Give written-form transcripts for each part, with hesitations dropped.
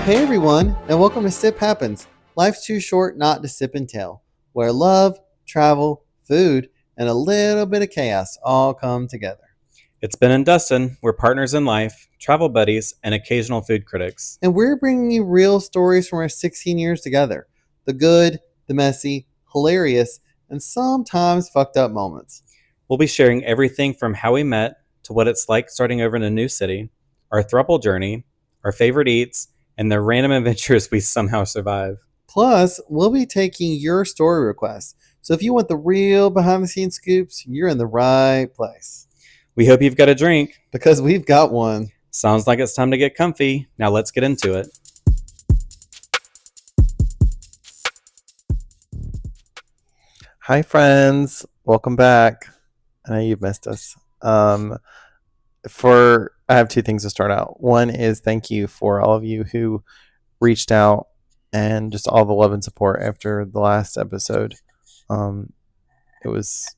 Hey everyone, and welcome to Sip Happens. Life's too short not to sip and tell, where love, travel, food, and a little bit of chaos all come together. It's Ben and Dustin. We're partners in life, travel buddies, and occasional food critics. And we're bringing you real stories from our 16 years together. The good, the messy, hilarious, and sometimes fucked up moments. We'll be sharing everything from how we met to what it's like starting over in a new city, our throuple journey, our favorite eats, and the random adventures we somehow survive. Plus, we'll be taking your story requests. So if you want the real behind the scenes scoops, you're in the right place. We hope you've got a drink. Because we've got one. Sounds like it's time to get comfy. Now let's get into it. Hi, friends. Welcome back. I know you've missed us. I have two things to start out. One is thank you for all of you who reached out and just all the love and support after the last episode. It was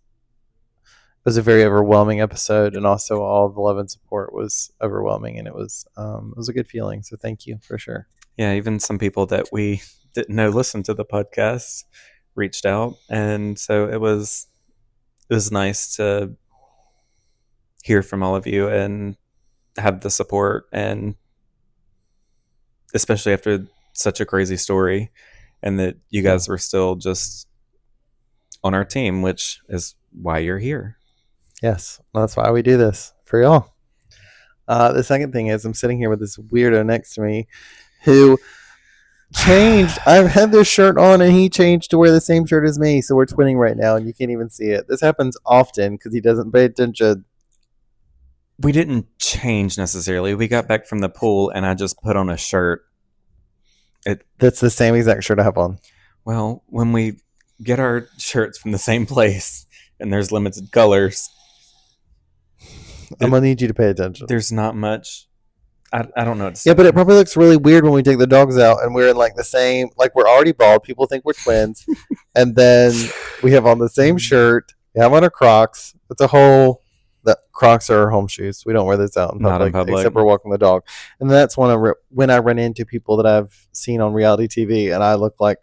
a very overwhelming episode, and also all the love and support was overwhelming, and it was a good feeling. So thank you for sure. Yeah, even some people that we didn't know listened to the podcast reached out, and so it was nice to hear from all of you and have the support, and especially after such a crazy story, and that you guys were still just on our team, which is why you're here. Yes, that's why we do this for y'all. The second thing is I'm sitting here with this weirdo next to me who changed. I've had this shirt on and he changed to wear the same shirt as me, so we're twinning right now and you can't even see it. This happens often because he doesn't pay attention. We didn't change necessarily. We got back from the pool and I just put on a shirt. That's the same exact shirt I have on. Well, when we get our shirts from the same place and there's limited colors, I'm going to need you to pay attention. There's not much. I don't know what to say. Yeah, but it probably looks really weird when we take the dogs out and we're in like the same, like we're already bald. People think we're twins. And then we have on the same shirt. We have on our Crocs. It's a whole... The Crocs are our home shoes. We don't wear this out in public, Not in public. Except we're walking the dog. And that's when I run into people that I've seen on reality TV, and I look like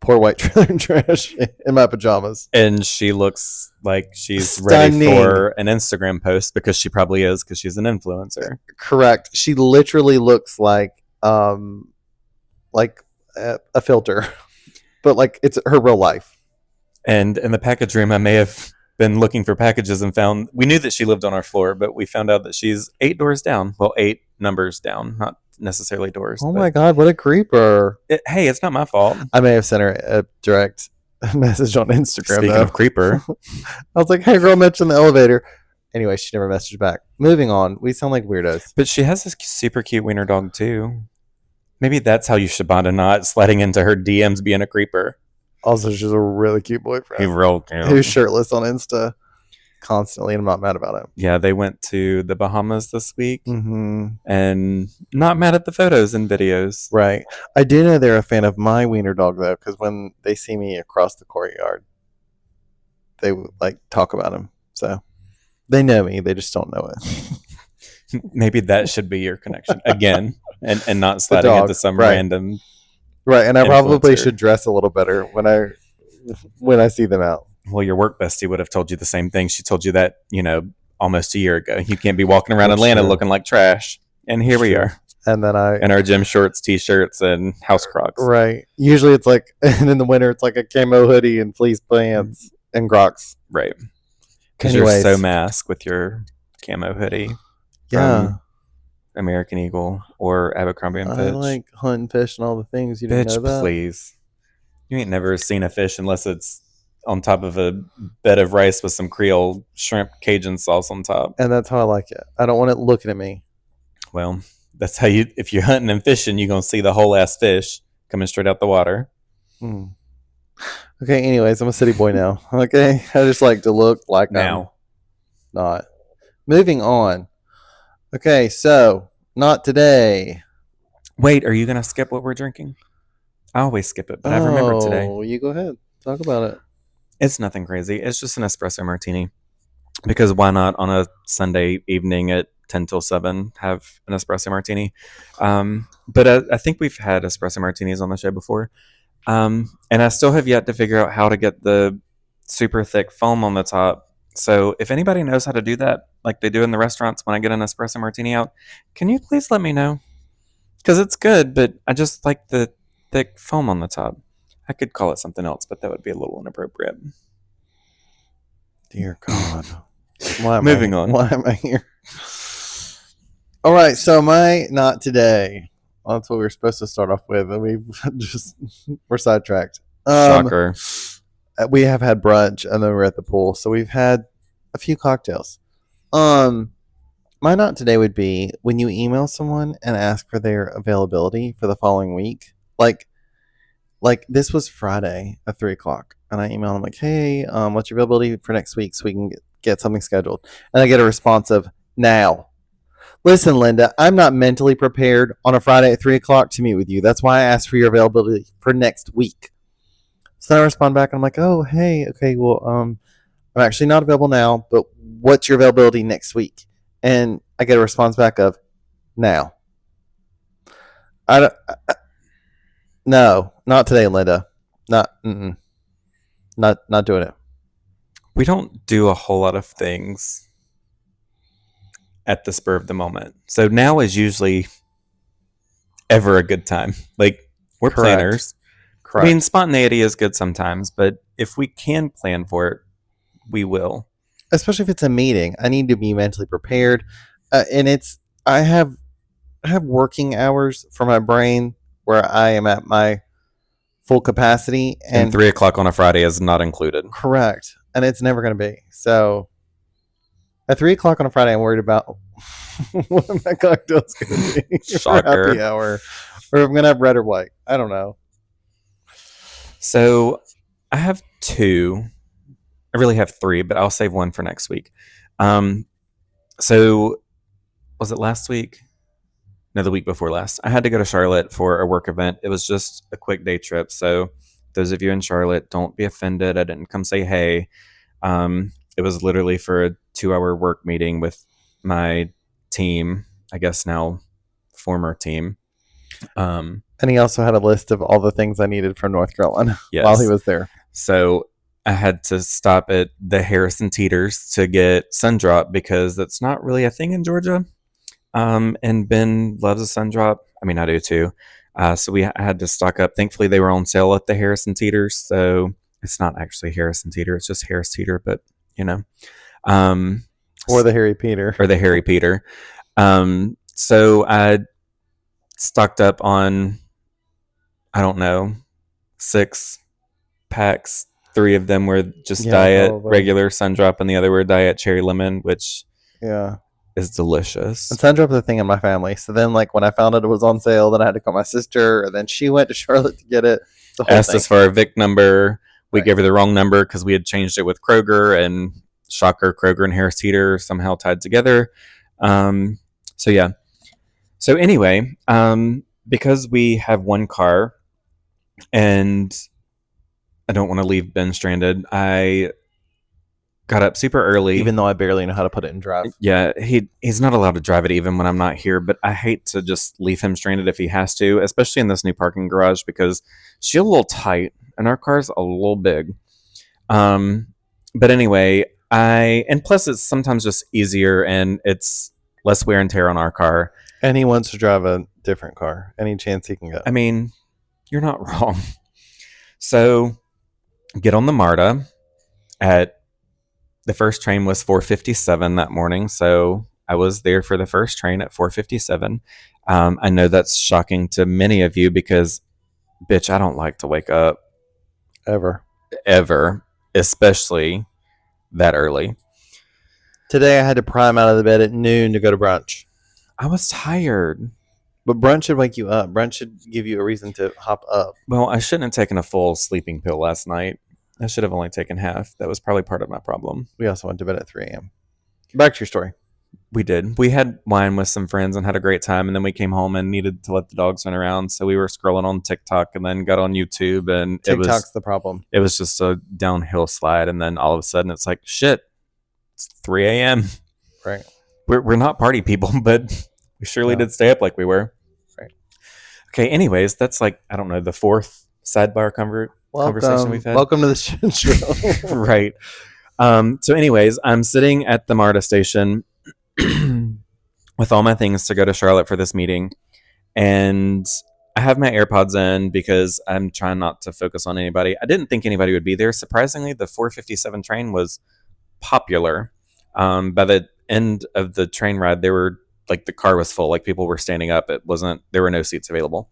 poor white trailer trash in my pajamas. And she looks like she's Stunning. ready for an Instagram post because she probably is, because she's an influencer. Correct. She literally looks like a filter, but like it's her real life. And in the package room, I may have been looking for packages and found, we knew that she lived on our floor, but we found out that she's 8 doors down. Well, 8 numbers down, not necessarily doors. Oh my God, what a creeper. Hey, it's not my fault. I may have sent her a direct message on Instagram. Speaking of creeper. I was like, hey girl, met you in the elevator. Anyway, she never messaged back. Moving on. We sound like weirdos. But she has this super cute wiener dog too. Maybe that's how you should bond a knot, sliding into her DMs being a creeper. Also, she's a really cute boyfriend. He's real cute. Who's shirtless on Insta constantly, and I'm not mad about it. Yeah, they went to the Bahamas this week, and not mad at the photos and videos. Right. I do know they're a fan of my wiener dog, though, because when they see me across the courtyard, they like talk about him. So they know me. They just don't know it. Maybe that should be your connection again, and not sliding into some random... Right, and I probably should dress a little better when I see them out. Well, your work bestie would have told you the same thing. She told you that, almost a year ago. You can't be walking around Atlanta looking like trash. And here we are. And then in our gym shorts, t-shirts, and house Crocs. Right. Usually it's like, and in the winter it's like a camo hoodie and fleece pants and Crocs. Right. Because you're so masked with your camo hoodie. Yeah. American Eagle or Abercrombie & Fitch. I like hunting, fish, and all the things. You didn't know that? Please. You ain't never seen a fish unless it's on top of a bed of rice with some Creole shrimp Cajun sauce on top. And that's how I like it. I don't want it looking at me. Well, that's how if you're hunting and fishing, you're going to see the whole ass fish coming straight out the water. Okay, anyways, I'm a city boy now. Okay? I just like to look like now. I'm not. Moving on. Okay, so not today. Wait, are you going to skip what we're drinking? I always skip it, but I remember today. Oh, you go ahead. Talk about it. It's nothing crazy. It's just an espresso martini. Because why not on a Sunday evening at 10 till 7 have an espresso martini. But I think we've had espresso martinis on the show before. And I still have yet to figure out how to get the super thick foam on the top. So if anybody knows how to do that, like they do in the restaurants when I get an espresso martini out, can you please let me know? Because it's good, but I just like the thick foam on the top. I could call it something else, but that would be a little inappropriate. Dear God. Why am Moving on. Why am I here? All right, so my not today. Well, that's what we were supposed to start off with, and we're sidetracked. Shocker. We have had brunch, and then we're at the pool, so we've had a few cocktails. My not today would be when you email someone and ask for their availability for the following week. Like this was Friday at 3:00, and I emailed them like, "Hey, what's your availability for next week so we can get something scheduled?" And I get a response of now. Listen, Linda, I'm not mentally prepared on a Friday at 3:00 to meet with you. That's why I asked for your availability for next week. So then I respond back and I'm like, oh, hey, okay, well, I'm actually not available now, but what's your availability next week? And I get a response back of now. I don't, no, not today, Linda. Not doing it. We don't do a whole lot of things at the spur of the moment. So now is usually ever a good time. Like we're Correct. planners. Correct. I mean, spontaneity is good sometimes, but if we can plan for it, we will. Especially if it's a meeting, I need to be mentally prepared, and I have working hours for my brain where I am at my full capacity, and 3:00 on a Friday is not included. Correct, and it's never going to be. So at 3:00 on a Friday, I'm worried about what my cocktail's going to be for happy hour, or if I'm going to have red or white. I don't know. So I have two. I really have three, but I'll save one for next week. So was it last week? No, the week before last. I had to go to Charlotte for a work event. It was just a quick day trip. So those of you in Charlotte, don't be offended. I didn't come say hey. It was literally for a 2-hour work meeting with my team, I guess now former team. And he also had a list of all the things I needed from North Carolina while he was there. So I had to stop at the Harrison Teeters to get sun drop because that's not really a thing in Georgia. And Ben loves a sun drop. I mean, I do too. So I had to stock up. Thankfully, they were on sale at the Harrison Teeters. So it's not actually Harrison Teeter. It's just Harris Teeter, but you know. Or the Harry Peter. Or the Harry Peter. So I stocked up on, I don't know, 6 packs. 3 of them were just diet regular sun drop, and the other were diet cherry lemon, which is delicious. And sun drop is a thing in my family. So then, like when I found out it was on sale, then I had to call my sister, and then she went to Charlotte to get it. Asked us for our Vic number. We gave her the wrong number because we had changed it with Kroger, and shocker, Kroger and Harris Teeter somehow tied together. So yeah. So anyway, because we have one car, and I don't want to leave Ben stranded, I got up super early. Even though I barely know how to put it in drive. Yeah, he's not allowed to drive it even when I'm not here, but I hate to just leave him stranded if he has to, especially in this new parking garage because she's a little tight and our car's a little big. But anyway, and plus it's sometimes just easier and it's less wear and tear on our car. And he wants to drive a different car any chance he can get. I mean, you're not wrong. So get on the MARTA the first train was 4:57 that morning, so I was there for the first train at 4:57. I know that's shocking to many of you because, bitch, I don't like to wake up. Ever. Especially that early. Today I had to prime out of the bed at noon to go to brunch. I was tired. But brunch should wake you up. Brunch should give you a reason to hop up. Well, I shouldn't have taken a full sleeping pill last night. I should have only taken half. That was probably part of my problem. We also went to bed at 3 a.m. Back to your story. We did. We had wine with some friends and had a great time. And then we came home and needed to let the dogs run around. So we were scrolling on TikTok and then got on YouTube. And TikTok's the problem. It was just a downhill slide. And then all of a sudden it's like, shit, it's 3 a.m. Right. we're not party people, but we surely No. did stay up like we were. Right. Okay. Anyways, that's like I don't know the fourth sidebar conversation we've Welcome. had. Welcome to the shit show. Right. So, anyways, I'm sitting at the MARTA station with all my things to go to Charlotte for this meeting, and I have my AirPods in because I'm trying not to focus on anybody. I didn't think anybody would be there. Surprisingly, the 4:57 train was popular. By the end of the train ride, there were like the car was full, like people were standing up. It wasn't there were no seats available.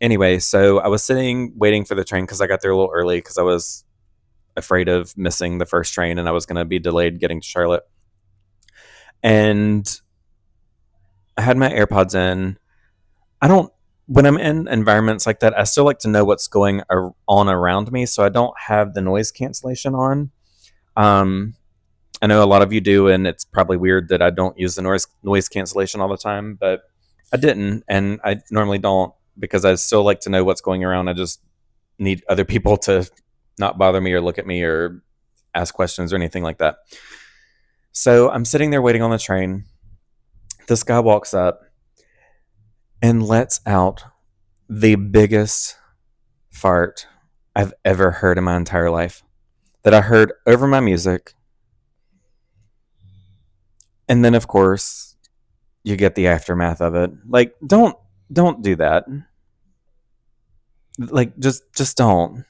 Anyway, so I was sitting waiting for the train because I got there a little early because I was afraid of missing the first train and I was going to be delayed getting to Charlotte. And I had my AirPods in. I don't, when I'm in environments like that, I still like to know what's going on around me. So I don't have the noise cancellation on. Um, I know a lot of you do, and it's probably weird that I don't use the noise cancellation all the time, but I didn't. And I normally don't because I still like to know what's going around. I just need other people to not bother me or look at me or ask questions or anything like that. So I'm sitting there waiting on the train. This guy walks up and lets out the biggest fart I've ever heard in my entire life that I heard over my music. And then of course you get the aftermath of it. Like don't do that. Like just don't.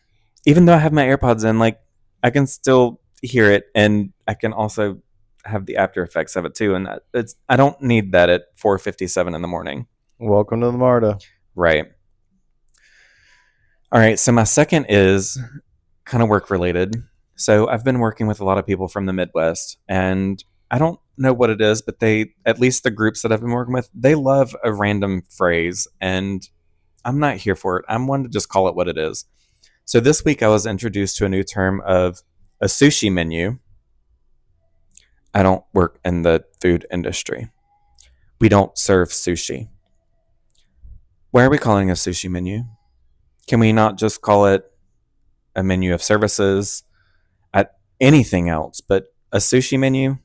Even though I have my AirPods in, like I can still hear it and I can also have the after effects of it too, and I don't need that at 4:57 in the morning. Welcome to the MARTA. Right. All right, so my second is kind of work related. So I've been working with a lot of people from the Midwest, and I don't know what it is, but they, at least the groups that I've been working with, they love a random phrase, and I'm not here for it. I'm one to just call it what it is. So this week I was introduced to a new term of a sushi menu. I don't work in the food industry. We don't serve sushi. Why are we calling a sushi menu? Can we not just call it a menu of services at anything else but a sushi menu?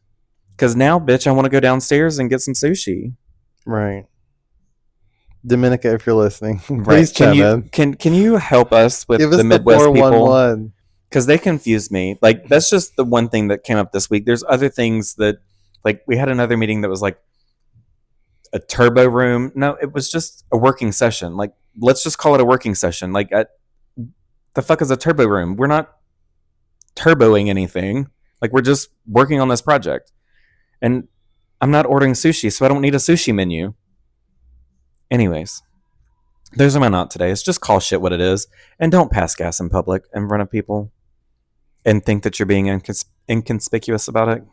Because now, bitch, I want to go downstairs and get some sushi. Right. Dominica, if you're listening, Right? please Can chime you in. can you help us with Give the us the Midwest people? 411. Because they confuse me. Like that's just the one thing that came up this week. There's other things that, like, we had another meeting that was like a turbo room. No, it was just a working session. Like, let's just call it a working session. Like, the fuck is a turbo room? We're not turboing anything. Like, we're just working on this project. And I'm not ordering sushi, so I don't need a sushi menu. Anyways, those are my not todays. Just call shit what it is, and don't pass gas in public in front of people and think that you're being inconspicuous about it.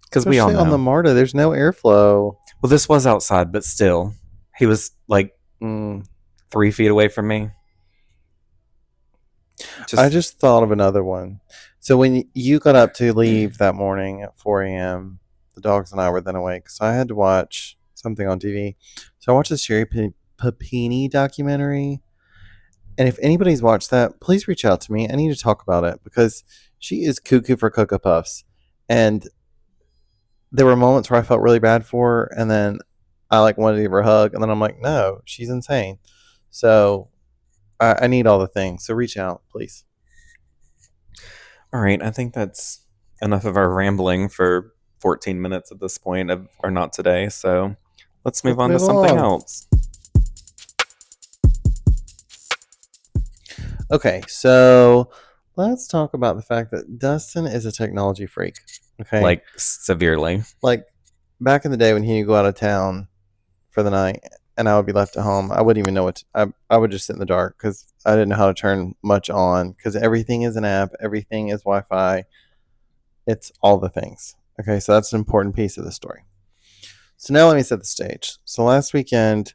Because we all Especially on the know. MARTA, there's no airflow. Well, this was outside, but still, he was like Mm. 3 feet away from me. I just thought of another one. So when you got up to leave that morning at 4 a.m., the dogs and I were then awake. So I had to watch something on TV. So I watched the Sherry Papini documentary. And if anybody's watched that, please reach out to me. I need to talk about it because she is cuckoo for Cocoa Puffs. And there were moments where I felt really bad for her. And then I like wanted to give her a hug. And then I'm like, no, she's insane. So I need all the things. So reach out, please. All right, I think that's enough of our rambling for 14 minutes at this point of or not today. So let's move on to something else. Okay, so let's talk about the fact that Dustin is a technology freak. Okay, Like severely. like back in the day when he would go out of town for the night and I would be left at home, I wouldn't even know I would just sit in the dark because I didn't know how to turn much on because everything is an app, everything is Wi-Fi, it's all the things. Okay, so that's an important piece of the story. So now let me set the stage. So last weekend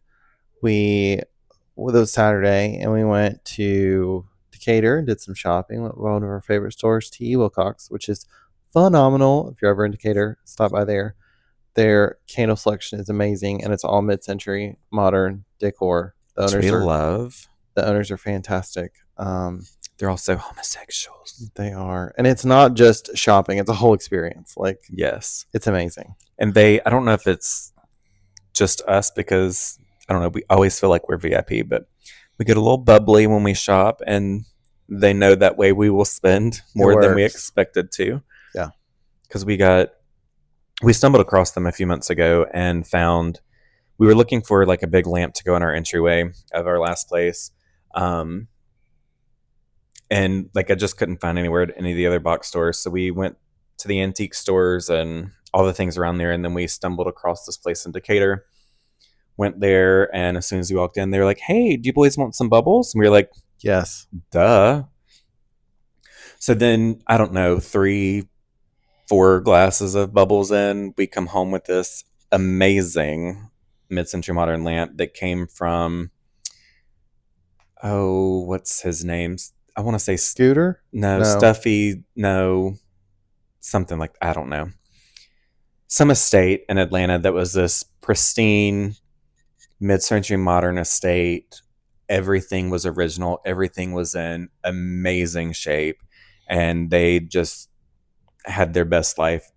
it was Saturday and we went to Decatur and did some shopping. Went to one of our favorite stores, T.E. Wilcox, which is phenomenal. If you're ever in Decatur, stop by there. Their candle selection is amazing, and it's all mid-century modern decor. Which we love. The owners are fantastic. They're also homosexuals. They are. And it's not just shopping, it's a whole experience. Like, Yes. it's amazing. And I don't know if it's just us because, I don't know, we always feel like we're VIP, but we get a little bubbly when we shop, and they know that way we will spend more than we expected to. Yeah. Because we stumbled across them a few months ago and found we were looking for like a big lamp to go in our entryway of our last place. And like I just couldn't find anywhere at any of the other box stores. So we went to the antique stores and all the things around there. And then we stumbled across this place in Decatur, went there. And as soon as we walked in, they were like, "Hey, do you boys want some bubbles?" And we were like, Yes. "Duh." So then, I don't know, 3, 4 glasses of bubbles in, we come home with this amazing mid-century modern lamp that came from, oh, what's his name? I want to say Scooter? no, No. Stuffy, no, something like, I don't know. Some estate in Atlanta that was this pristine mid-century modern estate. Everything was original. Everything was in amazing shape, and they just had their best life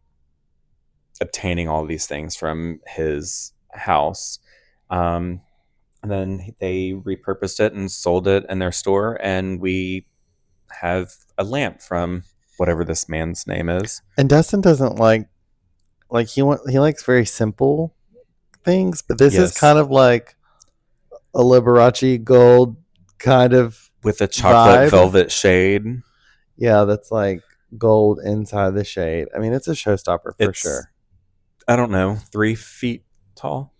obtaining all these things from his house. And then they repurposed it and sold it in their store, and we have a lamp from whatever this man's name is. And Dustin doesn't he likes very simple things, but this is Yes. kind of like a Liberace gold kind of With a chocolate vibe. velvet shade. Yeah, that's like gold inside the shade. I mean, it's a showstopper for sure. I don't know, 3 feet tall.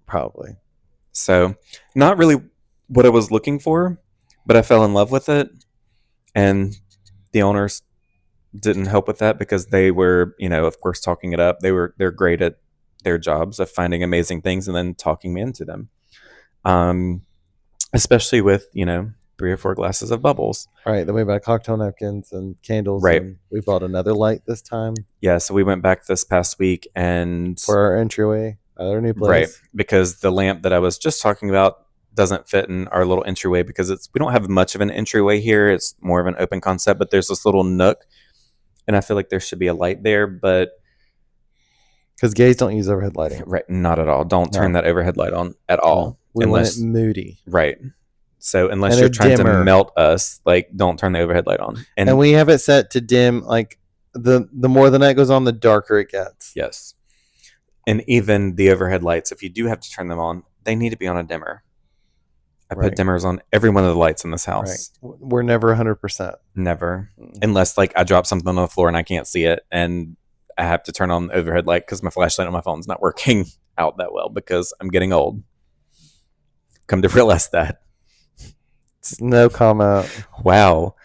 Probably. So, not really what I was looking for, but I fell in love with it. And the owners didn't help with that because they were, of course, talking it up. They're great at their jobs of finding amazing things and then talking me into them. Especially with 3 or 4 glasses of bubbles. Right. Then we bought cocktail napkins and candles. Right. And we bought another light this time. Yeah. So we went back this past week and for our entryway at our new place. Right. Because the lamp that I was just talking about doesn't fit in our little entryway because we don't have much of an entryway here. It's more of an open concept, but there's this little nook, and I feel like there should be a light there, but because gays don't use overhead lighting. Right, not at all. Don't turn that overhead light on at all. We want it moody. Right. So unless you're trying to melt us, like, don't turn the overhead light on. And we have it set to dim. Like the more the night goes on, the darker it gets. Yes. And even the overhead lights, if you do have to turn them on, they need to be on a dimmer. I put dimmers on every one of the lights in this house. Right. We're never 100%. Never. Unless like I drop something on the floor and I can't see it and I have to turn on the overhead light because my flashlight on my phone is not working out that well because I'm getting old. Come to realize that. No comment. Wow.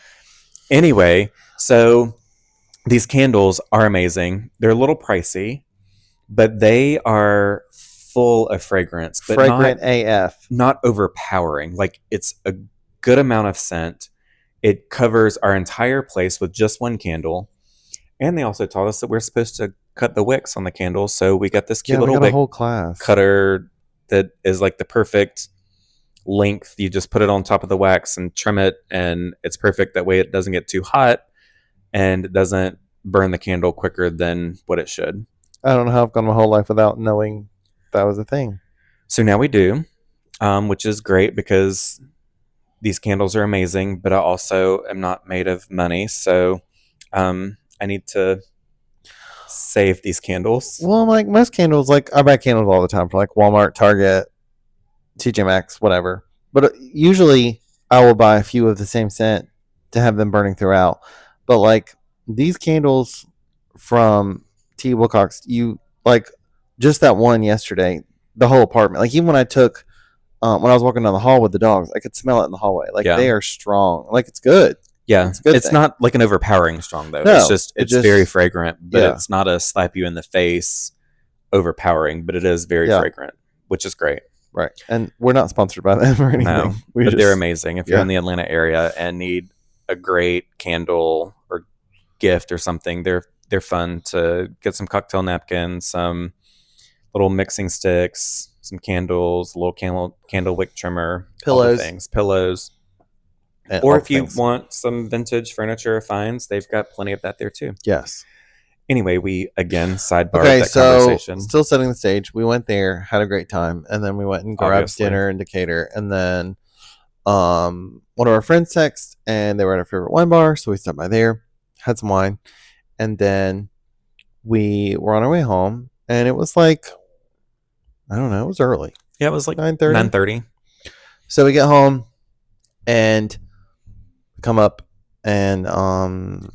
Anyway, so these candles are amazing. They're a little pricey, but they are full of fragrance. But Fragrant AF. Not overpowering. Like, it's a good amount of scent. It covers our entire place with just one candle. And they also taught us that we're supposed to cut the wicks on the candles. So we got this cute little wick whole class cutter that is like the perfect length. You just put it on top of the wax and trim it, and it's perfect. That way it doesn't get too hot and it doesn't burn the candle quicker than what it should. I don't know how I've gone my whole life without knowing that was a thing. So now we do, which is great because these candles are amazing, but I also am not made of money. So I need to save these candles. Well, like most candles, like I buy candles all the time for like Walmart, Target, TJ Maxx, whatever. But usually I will buy a few of the same scent to have them burning throughout. But like these candles from T. Wilcox, you like just that one yesterday, the whole apartment. Like even when I took, when I was walking down the hall with the dogs, I could smell it in the hallway. Like they are strong. Like it's good. Yeah, it's not like an overpowering strong though. No, it's very fragrant, but it's not a slap you in the face overpowering, but it is very fragrant, which is great. Right, and we're not sponsored by them or anything. No, but they're amazing. If you're in the Atlanta area and need a great candle or gift or something, they're fun to get. Some cocktail napkins, some little mixing sticks, some candles, a little candle wick trimmer, pillows. All the things, pillows. and Or all the if you things. want some vintage furniture or finds, they've got plenty of that there too. Yes. Anyway, we again sidebarred Okay, that so conversation. still setting the stage. We went there, had a great time, and then we went and grabbed Obviously, dinner in Decatur, and then one of our friends texted, and they were at our favorite wine bar, so we stopped by there, had some wine, and then we were on our way home, and it was like, I don't know, it was early, yeah, it was like 9:30. 9:30. So we get home and come up, and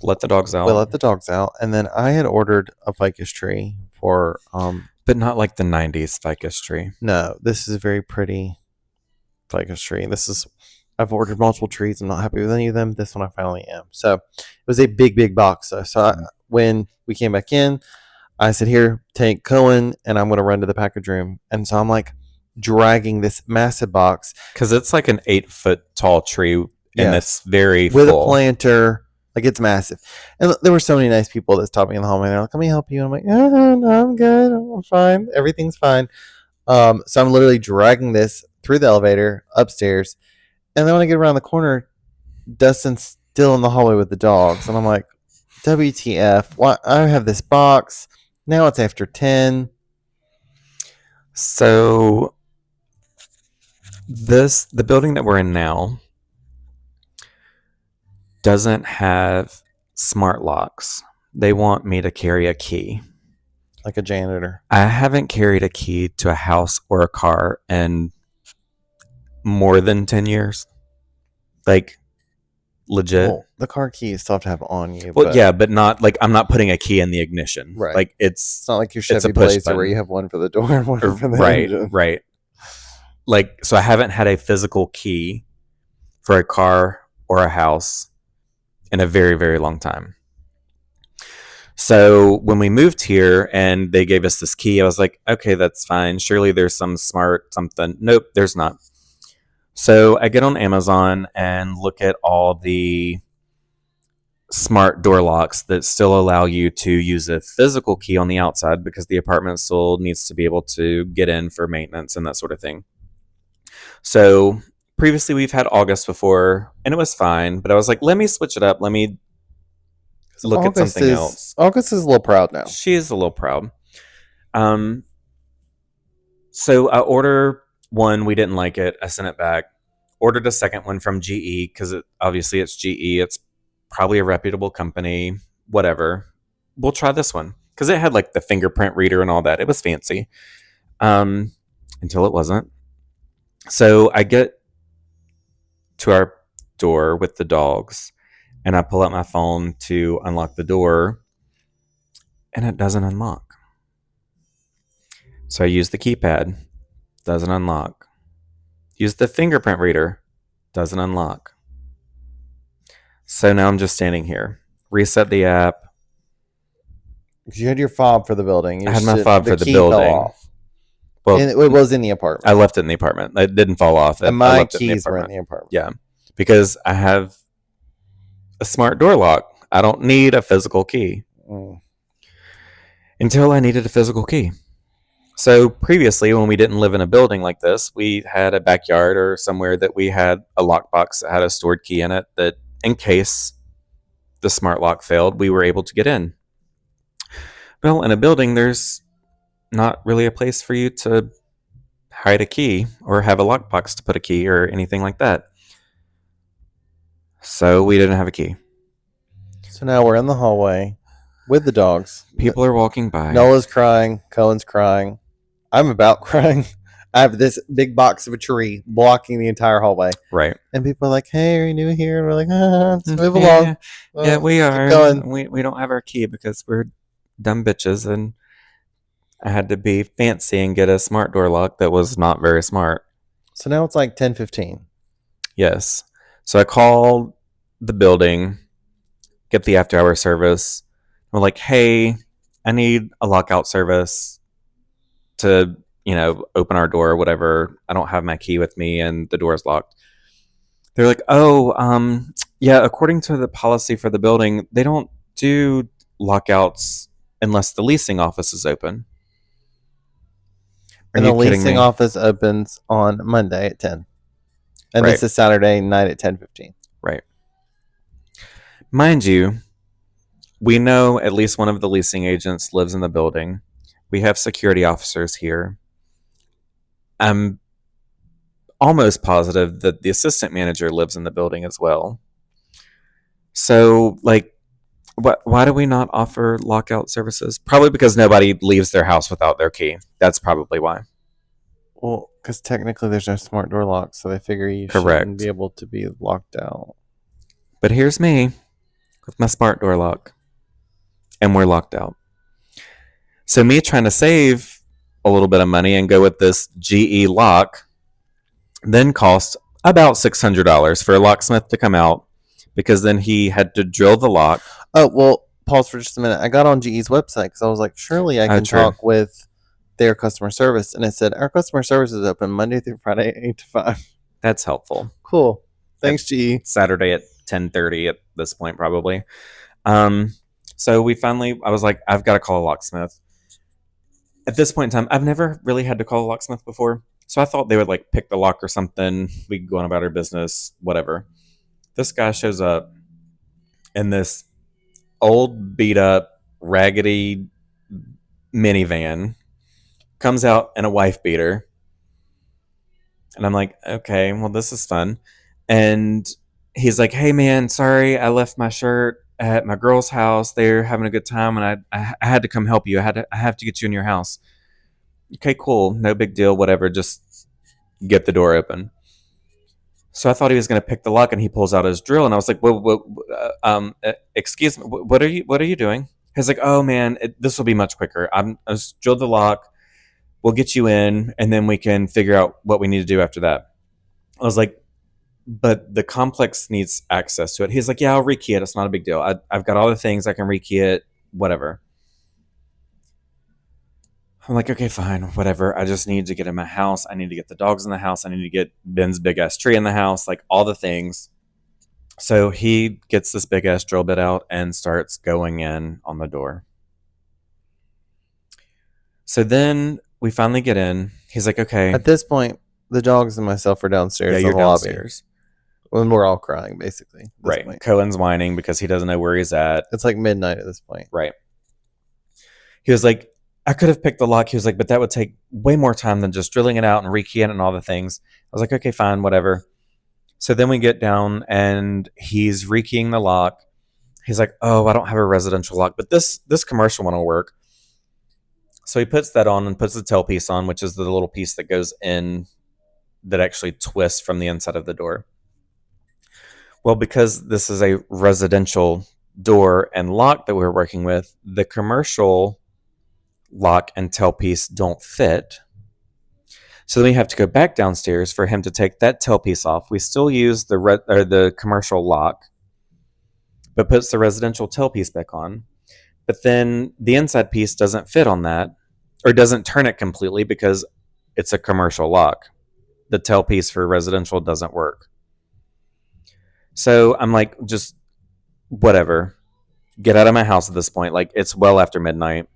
Let the dogs we out, let the dogs out, and then I had ordered a ficus tree for but not like the '90s ficus tree. no, this is a very pretty ficus tree. This is I've ordered multiple trees. I'm not happy with any of them. This one I finally am. So it was a big box though. So when we came back in, I said, "Here, take Cohen, and I'm going to run to the package room." And so I'm like dragging this massive box Because it's like an 8-foot tall tree, and yes, it's very with a full. planter. Like it's massive. And there were so many nice people that stopped me in the hallway. They're like, "Let me help you." And I'm like, no, I'm good. I'm fine. Everything's fine." So I'm literally dragging this through the elevator upstairs. And then when I get around the corner, Dustin's still in the hallway with the dogs. And I'm like, WTF? Why? I have this box. Now it's after 10. So the building that we're in now doesn't have smart locks. They want me to carry a key. Like a janitor. I haven't carried a key to a house or a car in more than 10 years. Like, legit. Well, the car key is still have to have on you. Well, but yeah, but not like I'm not putting a key in the ignition. Right. Like it's not like your it's a Chevy push Blazer where button. you have one for the door and one for the right, engine. right. Like, so I haven't had a physical key for a car or a house in a very, very long time. So when we moved here and they gave us this key, I was like, okay, that's fine. Surely there's some smart something. Nope, there's not. So I get on Amazon and look at all the smart door locks that still allow you to use a physical key on the outside because the apartment still needs to be able to get in for maintenance and that sort of thing. So previously we've had August before and it was fine, but I was like, let me switch it up. Let me look at something else. August is a little proud now. She is a little proud. So I order one, we didn't like it. I sent it back. Ordered a second one from GE because obviously it's GE. It's probably a reputable company. Whatever. We'll try this one because it had like the fingerprint reader and all that. It was fancy. Until it wasn't. So I get to our door with the dogs and I pull out my phone to unlock the door and it doesn't unlock. So I use the keypad, doesn't unlock. Use the fingerprint reader, doesn't unlock. So now I'm just standing here. Reset the app. You had your fob for the building. I had my fob for the key building. Fell off. Well, and it was in the apartment. I left it in the apartment. It didn't fall off. And I my left keys it in the were in apartment. the apartment. Yeah, because I have a smart door lock. I don't need a physical key. Until I needed a physical key. So previously, when we didn't live in a building like this, we had a backyard or somewhere that we had a lockbox that had a stored key in it that in case the smart lock failed, we were able to get in. Well, in a building, there's not really a place for you to hide a key or have a lockbox to put a key or anything like that. So we didn't have a key. So now we're in the hallway with the dogs. People are walking by. Nola's crying. Cohen's crying. I'm about crying. I have this big box of a tree blocking the entire hallway. Right. And people are like, hey, are you new here? And we're like, let's move along. Yeah, we are. Going. We don't have our key because we're dumb bitches. And I had to be fancy and get a smart door lock that was not very smart. So now it's like 10:15. Yes. So I called the building, get the after hour service. We're like, hey, I need a lockout service to, open our door or whatever. I don't have my key with me and the door is locked. They're like, oh, yeah, according to the policy for the building, they don't do lockouts unless the leasing office is open. And the leasing office opens on Monday at 10. And This is Saturday night at 10:15. Right. Mind you, we know at least one of the leasing agents lives in the building. We have security officers here. I'm almost positive that the assistant manager lives in the building as well. So, like, why do we not offer lockout services? Probably because nobody leaves their house without their key. That's probably why. Well, because technically there's no smart door lock, so they figure you shouldn't be Correct. able to be locked out. But here's me with my smart door lock, and we're locked out. So, me trying to save a little bit of money and go with this GE lock then cost about $600 for a locksmith to come out because then he had to drill the lock. Oh, well, pause for just a minute. I got on GE's website because I was like, surely I can True. talk with their customer service. And it said, our customer service is open Monday through Friday, 8 to 5. That's helpful. Cool. Thanks, GE. Saturday at 10:30 at this point, probably. So I was like, I've got to call a locksmith. At this point in time, I've never really had to call a locksmith before. So I thought they would like pick the lock or something. We could go on about our business, whatever. This guy shows up in this old, beat up, raggedy minivan, comes out in a wife beater. And I'm like, okay, well, this is fun. And he's like, hey, man, sorry, I left my shirt at my girl's house. They're having a good time, and I had to come help you. I have to get you in your house. Okay, cool, no big deal, whatever. Just get the door open. So I thought he was going to pick the lock, and he pulls out his drill, and I was like, excuse me, what are you doing? He's like, oh man, this will be much quicker. I just drilled the lock. We'll get you in, and then we can figure out what we need to do after that. I was like, but the complex needs access to it. He's like, yeah, I'll rekey it. It's not a big deal. I've got all the things. I can rekey it, whatever. I'm like, okay, fine, whatever. I just need to get in my house. I need to get the dogs in the house. I need to get Ben's big ass tree in the house, like all the things. So he gets this big ass drill bit out and starts going in on the door. So then we finally get in. He's like, okay. At this point, the dogs and myself are downstairs Yeah, in you're the lobby. downstairs. When we're all crying, basically. At this Right. point. Cohen's whining because he doesn't know where he's at. It's like midnight at this point. Right. He was like, I could have picked the lock. He was like, but that would take way more time than just drilling it out and rekeying it and all the things. I was like, okay, fine, whatever. So then we get down and he's rekeying the lock. He's like, oh, I don't have a residential lock, but this commercial one will work. So he puts that on and puts the tailpiece on, which is the little piece that goes in that actually twists from the inside of the door. Well, because this is a residential door and lock that we're working with, the commercial lock and tailpiece don't fit. So then we have to go back downstairs for him to take that tailpiece off. We still use the commercial lock, but puts the residential tailpiece back on. But then the inside piece doesn't fit on that, or doesn't turn it completely because it's a commercial lock. The tailpiece for residential doesn't work. So I'm like, just whatever. Get out of my house at this point. Like, it's well after midnight.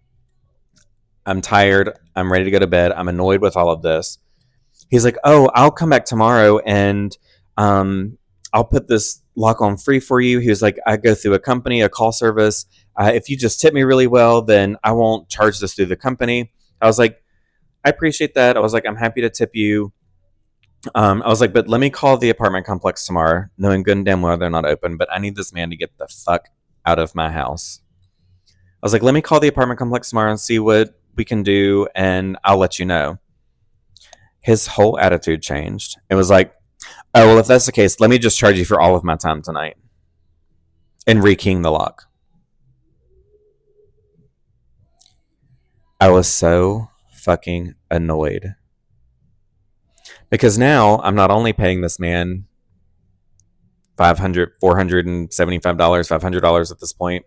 I'm tired. I'm ready to go to bed. I'm annoyed with all of this. He's like, oh, I'll come back tomorrow and I'll put this lock on free for you. He was like, I go through a company, a call service. If you just tip me really well, then I won't charge this through the company. I was like, I appreciate that. I was like, I'm happy to tip you. I was like, but let me call the apartment complex tomorrow, knowing good and damn well they're not open, but I need this man to get the fuck out of my house. I was like, let me call the apartment complex tomorrow and see what we can do, and I'll let you know. His whole attitude changed. It was like, oh, well, if that's the case, let me just charge you for all of my time tonight and rekeying the lock. I was so fucking annoyed. Because now I'm not only paying this man $500, $475, $500 at this point.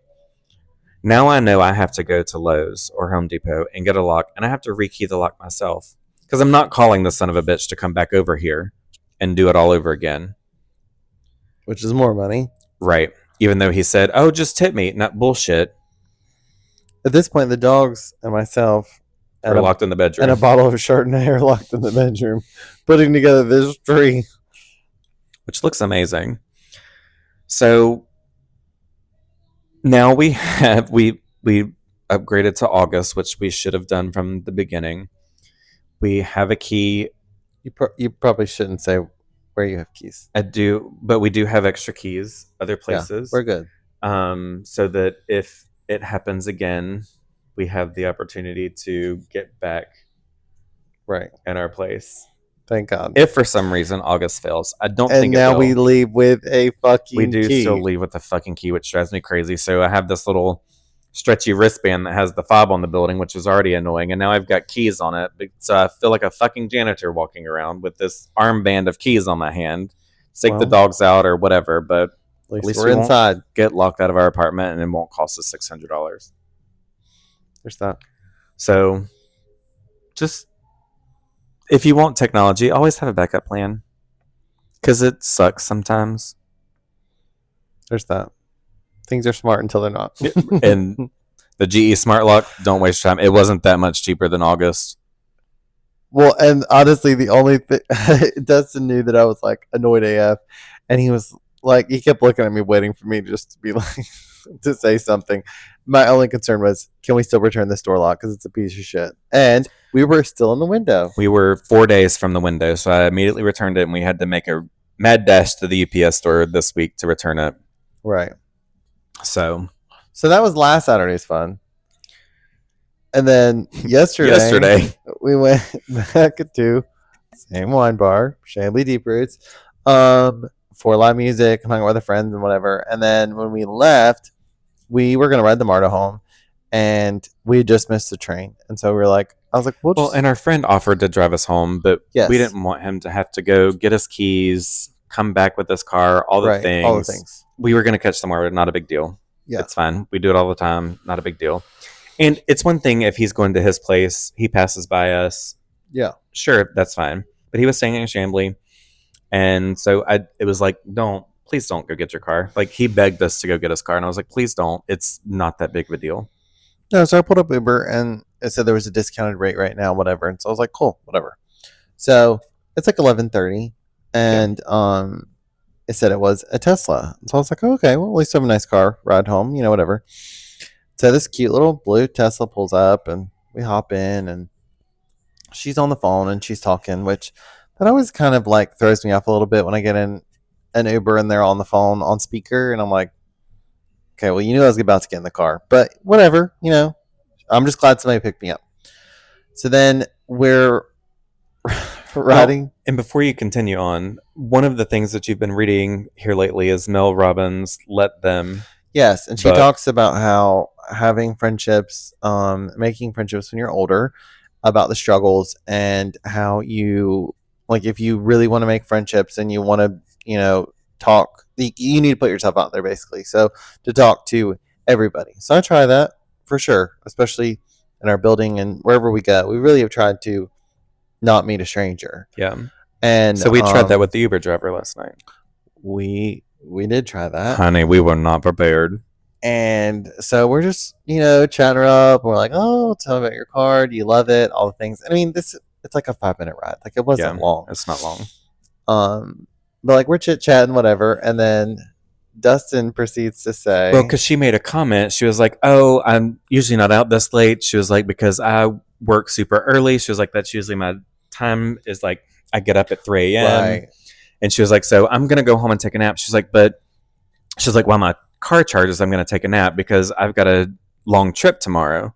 Now I know I have to go to Lowe's or Home Depot and get a lock, and I have to rekey the lock myself. Because I'm not calling the son of a bitch to come back over here and do it all over again. Which is more money. Right. Even though he said, oh, just tip me. Not bullshit. At this point, the dogs and myself are locked in the bedroom. And a bottle of Chardonnay are locked in the bedroom, putting together this tree. Which looks amazing. So now we upgraded to August, which we should have done from the beginning. We have a key. You probably shouldn't say where you have keys. I do, but we do have extra keys other Yeah, places. we're good. So that if it happens again, we have the opportunity to get back Right. in our place. Thank God. If for some reason August fails, I don't And think it now will. we leave with a We fucking do key. still leave with the fucking key, which drives me crazy. So I have this little stretchy wristband that has the fob on the building, which is already annoying, and now I've got keys on it. So I feel like a fucking janitor walking around with this armband of keys on my hand. Take the dogs out or whatever, but at least we're we won't inside. get locked out of our apartment, and it won't cost us $600. There's that. So, just if you want technology, always have a backup plan, because it sucks sometimes. There's that. Things are smart until they're not. And the GE Smart Lock, don't waste your time. It wasn't that much cheaper than August. Well, and honestly, the only thing Dustin knew that I was like annoyed AF, and he was like, he kept looking at me, waiting for me just to be like to say something. My only concern was, can we still return this door lock because it's a piece of shit? And we were still in the window. We were 4 days from the window, so I immediately returned it, and we had to make a mad dash to the UPS store this week to return it. Right. So that was last Saturday's fun. And then yesterday we went back to same wine bar, Chambly Deep Roots, for live music, hung out with a friend and whatever. And then when we left, we were gonna ride the MARTA home, and we had just missed the train. And so we were like, I was like, well, and our friend offered to drive us home, but Yes. we didn't want him to have to go get his keys, come back with his car, all the things. all the things. We were going to catch the MARTA, not a big deal. Yeah. It's fine. We do it all the time, not a big deal. And it's one thing if he's going to his place, he passes by us. Yeah. Sure, that's fine. But he was staying in Chambly, and so it was like, please don't go get your car. Like, he begged us to go get his car, and I was like, please don't. It's not that big of a deal. No, so I pulled up Uber, and it said there was a discounted rate right now, whatever. And so I was like, cool, whatever. So it's like 11:30, and it said it was a Tesla. So I was like, oh, okay, well, at least I have a nice car ride home, whatever. So this cute little blue Tesla pulls up, and we hop in, and she's on the phone, and she's talking, which that always kind of like throws me off a little bit when I get in an Uber and they're on the phone on speaker, and I'm like, okay, well, you knew I was about to get in the car, but whatever, I'm just glad somebody picked me up. So then we're riding. Well, and before you continue on, one of the things that you've been reading here lately is Mel Robbins' Let Them. Yes, and she talks about how having friendships, making friendships when you're older, about the struggles, and how you, like, if you really want to make friendships and you want to, talk, you need to put yourself out there, basically. So to talk to everybody. So I try that for sure, especially in our building and wherever we go. We really have tried to not meet a stranger. Yeah. And so we tried that with the Uber driver last night. We did try that. Honey, we were not prepared. And so we're just, chatting her up. We're like, oh, tell me about your car. Do you love it? All the things. I mean, it's like a 5-minute ride. Like, it wasn't long. It's not long. But like, we're chit-chatting, whatever. And then Dustin proceeds to say, well, because she made a comment. She was like, oh, I'm usually not out this late. She was like, because I work super early. She was like, that's usually my time, is like, I get up at 3 a.m. Right. And she was like, so I'm going to go home and take a nap. She's like, while my car charges, I'm going to take a nap because I've got a long trip tomorrow.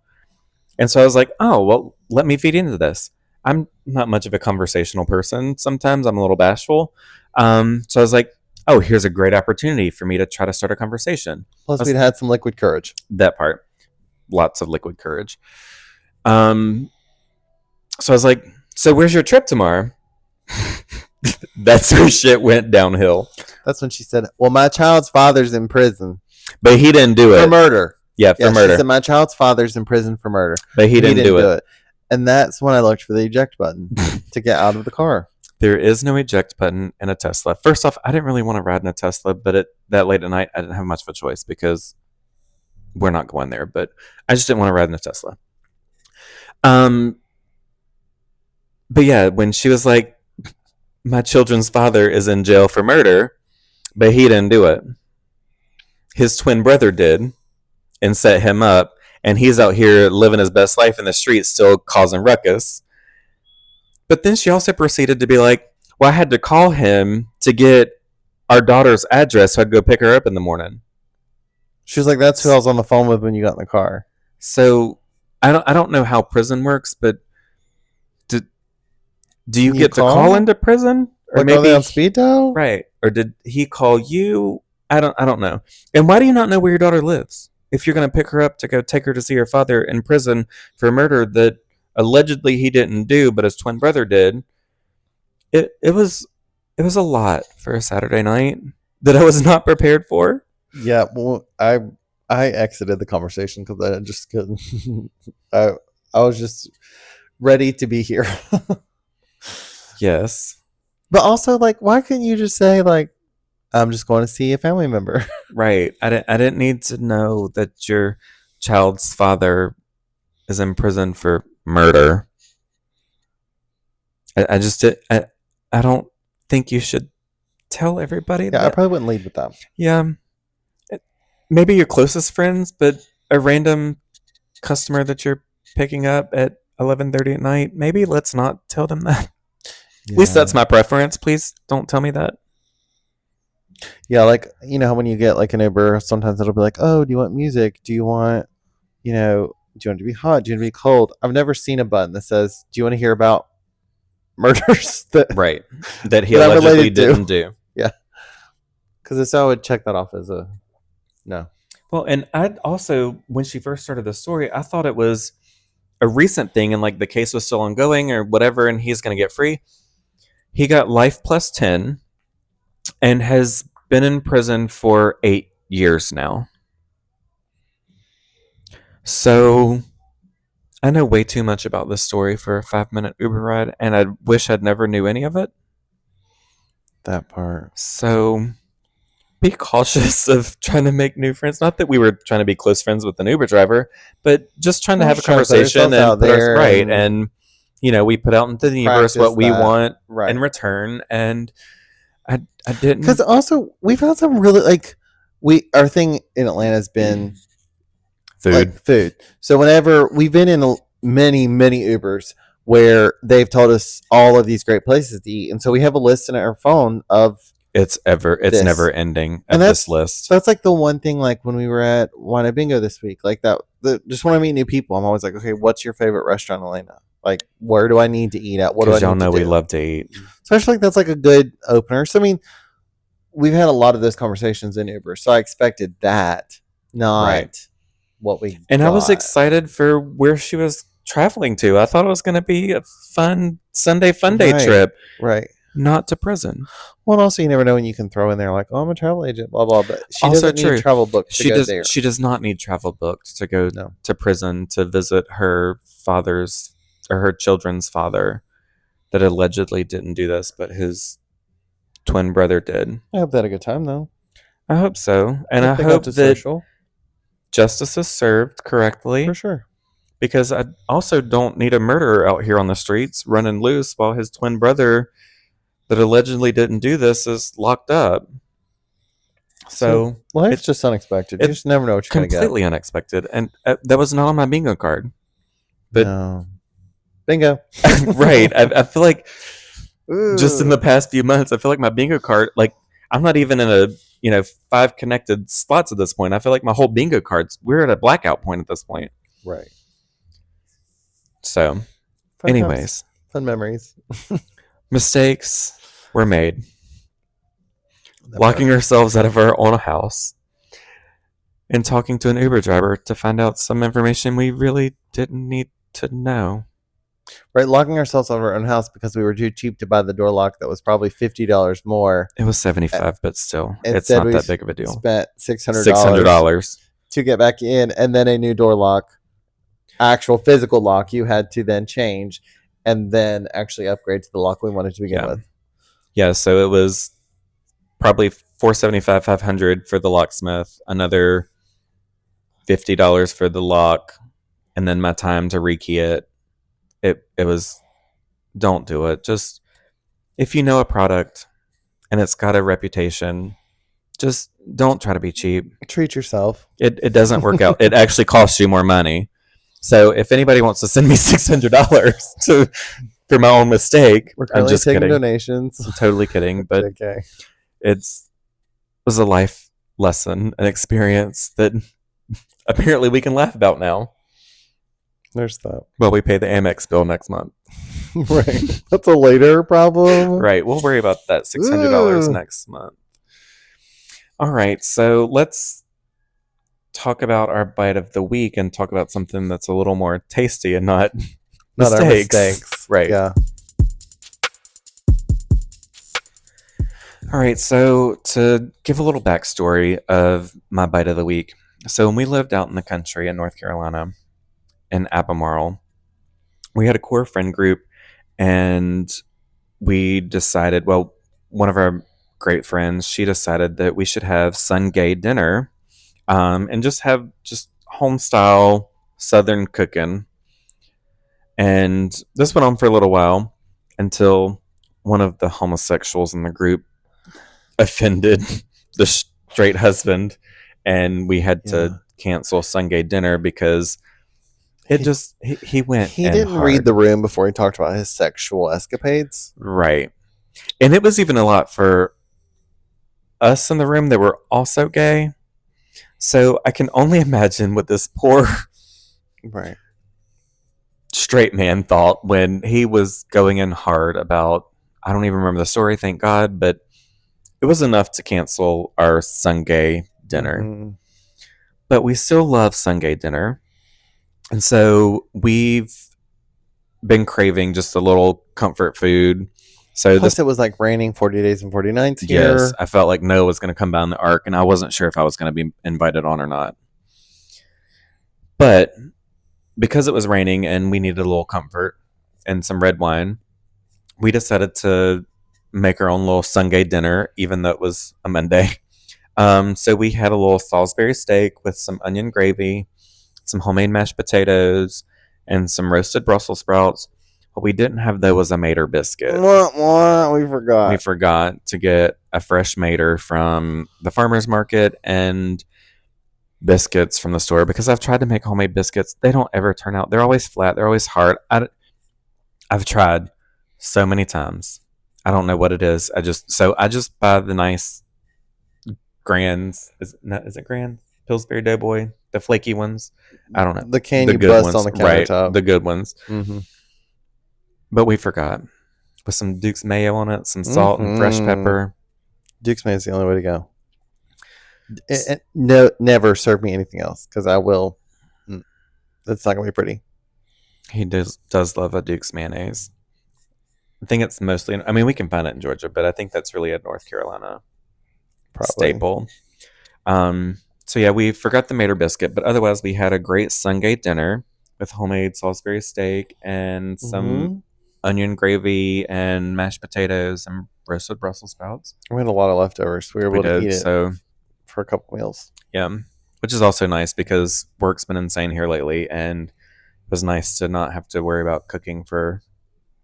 And so I was like, oh, well, let me feed into this. I'm not much of a conversational person. Sometimes I'm a little bashful. So I was like, oh, here's a great opportunity for me to try to start a conversation. Plus, we'd had some liquid courage. That part. Lots of liquid courage. So I was like, so where's your trip tomorrow? That's where shit went downhill. That's when she said, well, my child's father's in prison. But he didn't do it. For murder. Yeah, for murder. She said, my child's father's in prison for murder. But he didn't do it. And that's when I looked for the eject button to get out of the car. There is no eject button in a Tesla. First off, I didn't really want to ride in a Tesla, but that late at night, I didn't have much of a choice because we're not going there. But I just didn't want to ride in a Tesla. But yeah, when she was like, my children's father is in jail for murder, but he didn't do it. his twin brother did and set him up, and he's out here living his best life in the streets, still causing ruckus. But then she also proceeded to be like, well, I had to call him to get our daughter's address so I'd go pick her up in the morning. She was like, "That's who I was on the phone with when you got in the car." So I don't know how prison works, but do you Can you get to call call? into prison? Or Like, are they maybe on speed dial? right. Or did he call you? I don't know. And why do you not know where your daughter lives? If you're gonna pick her up to go take her to see her father in prison for a murder that allegedly he didn't do, but his twin brother did, it was a lot for a Saturday night that I was not prepared for. Yeah. Well, I exited the conversation because I just couldn't. I I was just ready to be here. Yes. But also, like, why couldn't you just say, like, I'm just going to see a family member? Right. I didn't need to know that your child's father is in prison for murder. I just did I don't think you should tell everybody Yeah, I that. probably wouldn't lead with that. Yeah. Maybe your closest friends, but a random customer that you're picking up at 11:30 at night, maybe let's not tell them that. At least Yeah. that's my preference. Please don't tell me that. Yeah, like, you know how when you get like an Uber, sometimes it'll be like, "Oh, do you want music? Do you want, do you want it to be hot? Do you want it to be cold?" I've never seen a button that says, "Do you want to hear about murders that Right. That he that I'm allegedly related to?" didn't do. Yeah, because I would check that off as a no. Well, and I also, when she first started the story, I thought it was a recent thing and like the case was still ongoing or whatever, and he's going to get free. He got life plus 10 and has been in prison for 8 years now. So I know way too much about this story for a 5 minute Uber ride, and I wish I'd never knew any of it. That part. So be cautious of trying to make new friends. Not that we were trying to be close friends with an Uber driver, but just trying to I'm have a just trying to put conversation ourselves and out put us there right. and And, we put out into the universe practice what we that. want Right. in return. And I didn't. Because also we've had some really like our thing in Atlanta has been Food. like food. So whenever we've been in many Ubers where they've told us all of these great places to eat, and so we have a list in our phone of It's this. never ending And of this list. so that's like the one thing. Like when we were at Wine Bingo this week, like that. Just when I meet new people, I'm always like, okay, what's your favorite restaurant in Atlanta? Like, where do I need to eat at? What do I Because y'all need to know we do? love to eat. So I feel like that's like a good opener. So I mean, we've had a lot of those conversations in Uber, so I expected that, not Right. what we And I was got. excited for where she was traveling to. I thought it was going to be a fun Sunday fun day Right. trip, Right. not to prison. Well, and also you never know when you can throw in there like, oh, I'm a travel agent, blah blah. But she Also doesn't true. need travel booked to She go does. there. She does not need travel booked to go No. to prison to visit her father's or her children's father that allegedly didn't do this, but his twin brother did. I hope they had a good time though. I hope so, and I they got hope to that social justice is served correctly. for sure. Because I also don't need a murderer out here on the streets running loose while his twin brother that allegedly didn't do this is locked up. So life's just unexpected. You just never know what you're gonna get. Completely unexpected, and that was not on my bingo card. But No. Bingo. right, I feel like just in Ooh. the past few months, I feel like my bingo card, like I'm not even in a 5 connected slots at this point. I feel like my whole bingo cards, we're at a blackout point at this point. Right. So, Fun anyways, times. Fun memories. mistakes were made. That Locking part. ourselves out of our own house and talking to an Uber driver to find out some information we really didn't need to know. Right, locking ourselves out of our own house because we were too cheap to buy the door lock that was probably $50 more. It was 75, but still, it's Instead, not we that big of a deal. Spent $600 $600. to get back in, and then a new door lock, actual physical lock, you had to then change, and then actually upgrade to the lock we wanted to begin with. Yeah, so it was probably $475, $500 for the locksmith, another $50 for the lock, and then my time to rekey it. It was, don't do it. Just if you know a product and it's got a reputation, Just don't try to be cheap. Treat yourself. It doesn't work out. It actually costs you more money. So if anybody wants to send me $600 to for my own mistake, We're I'm currently just taking kidding. donations. I'm totally kidding, but Okay. it was a life lesson, an experience that apparently we can laugh about now. There's that. Well, we pay the Amex bill next month. Right. That's a later problem. Right. We'll worry about that $600 next month. All right. So let's talk about our bite of the week and talk about something that's a little more tasty and not Not our mistakes. mistakes. Right. Yeah. All right. So to give a little backstory of my bite of the week. So when we lived out in the country in North Carolina, in Albemarle, we had a core friend group, and we decided, well, one of our great friends, she decided that we should have Sunday dinner, and just have just home style Southern cooking. And this went on for a little while until one of the homosexuals in the group offended the straight husband, and we had to cancel Sunday dinner because he went. He didn't hard. read the room before he talked about his sexual escapades. Right. And it was even a lot for us in the room that were also gay. So I can only imagine what this poor Right. straight man thought when he was going in hard about, I don't even remember the story, thank God, but it was enough to cancel our Sunday dinner. Mm-hmm. But we still love Sunday dinner. And so we've been craving just a little comfort food. So Plus, it was like raining 40 days and 40 nights here. Yes, I felt like Noah was going to come down the ark, and I wasn't sure if I was going to be invited on or not. But because it was raining and we needed a little comfort and some red wine, we decided to make our own little Sunday dinner, even though it was a Monday. So we had a little Salisbury steak with some onion gravy, some homemade mashed potatoes, and some roasted Brussels sprouts. What we didn't have, though, was a Mater biscuit. We forgot. We forgot to get a fresh Mater from the farmer's market and biscuits from the store, because I've tried to make homemade biscuits. They don't ever turn out. They're always flat. They're always hard. I've tried so many times. I don't know what it is. I just buy the nice Grands. Is it Grand? Pillsbury Doughboy, the flaky ones. I don't know. The can you bust on the countertop. Right, the good ones. Mm-hmm. But we forgot. With some Duke's mayo on it, some salt and fresh pepper. Duke's mayo is the only way to go. No, never serve me anything else, because I will. It's not gonna be pretty. He does love a Duke's mayonnaise. I think it's mostly. I mean, we can find it in Georgia, but I think that's really a North Carolina staple. So yeah, we forgot the Mater biscuit, but otherwise we had a great Sunday dinner with homemade Salisbury steak and some onion gravy and mashed potatoes and roasted Brussels sprouts. We had a lot of leftovers. We were able to eat it for a couple meals. Yeah, which is also nice because work's been insane here lately, and it was nice to not have to worry about cooking for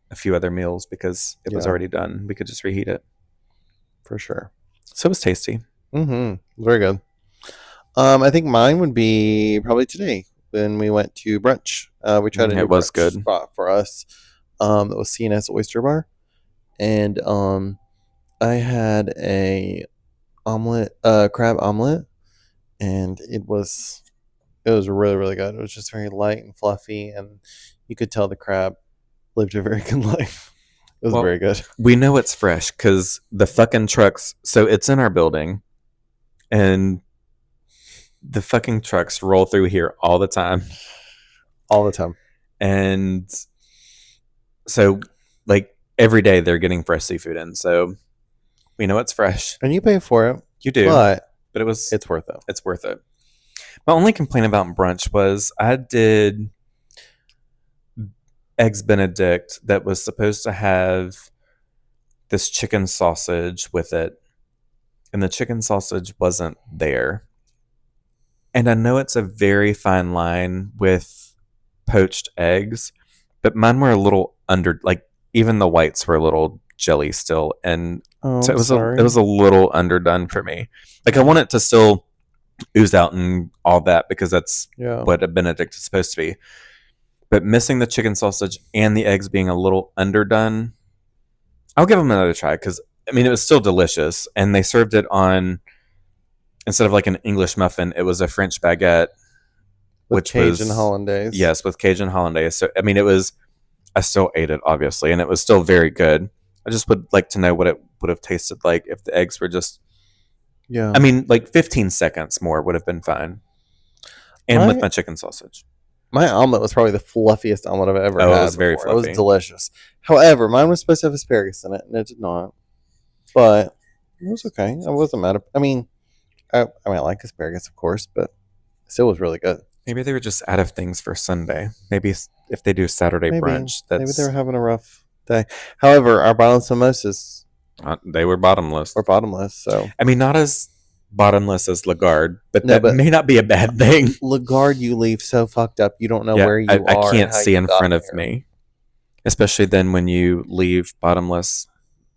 a few other meals because it was already done. We could just reheat it. For sure. So it was tasty. Very good. I think mine would be probably today when we went to brunch. We tried a new brunch spot for us. That was CNS Oyster Bar, and I had a crab omelet, and it was really, really good. It was just very light and fluffy, and you could tell the crab lived a very good life. It was very good. We know it's fresh because the fucking trucks. So it's in our building, and the fucking trucks roll through here all the time. All the time. And so, like, every day they're getting fresh seafood in. So we know it's fresh. And you pay for it. You do. But it's worth it. It's worth it. My only complaint about brunch was I did Eggs Benedict that was supposed to have this chicken sausage with it, and the chicken sausage wasn't there. And I know it's a very fine line with poached eggs, but mine were a little under, like, even the whites were a little jelly still, and Oh, so I'm it sorry. was a little underdone for me. Like I want it to still ooze out and all that because that's Yeah. what a Benedict is supposed to be. But missing the chicken sausage and the eggs being a little underdone, I'll give them another try because I mean it was still delicious, and they served it on instead of like an English muffin, it was a French baguette, With which Cajun was hollandaise. yes with Cajun hollandaise. So I mean it was I still ate it obviously, and it was still very good. I just would like to know what it would have tasted like if the eggs were just. Yeah. I mean, like 15 seconds more would have been fine, and with My my chicken sausage. my omelet was probably the fluffiest omelet I've ever Oh, it was had very before. It was fluffy. delicious. However, mine was supposed to have asparagus in it, and it did not. But it was okay. I wasn't mad. I mean, I like asparagus, of course, but it still was really good. Maybe they were just out of things for Sunday. Maybe if they do Saturday Maybe brunch, maybe they were that's having a rough day. However, our bottomless samosas they were bottomless. were bottomless. So I mean, not as bottomless as Lagarde, but no, that but may not be a bad thing. Lagarde, you leave so fucked up. You don't know Yeah, where you I are and can't how see you in got front of there. me, especially then when you leave bottomless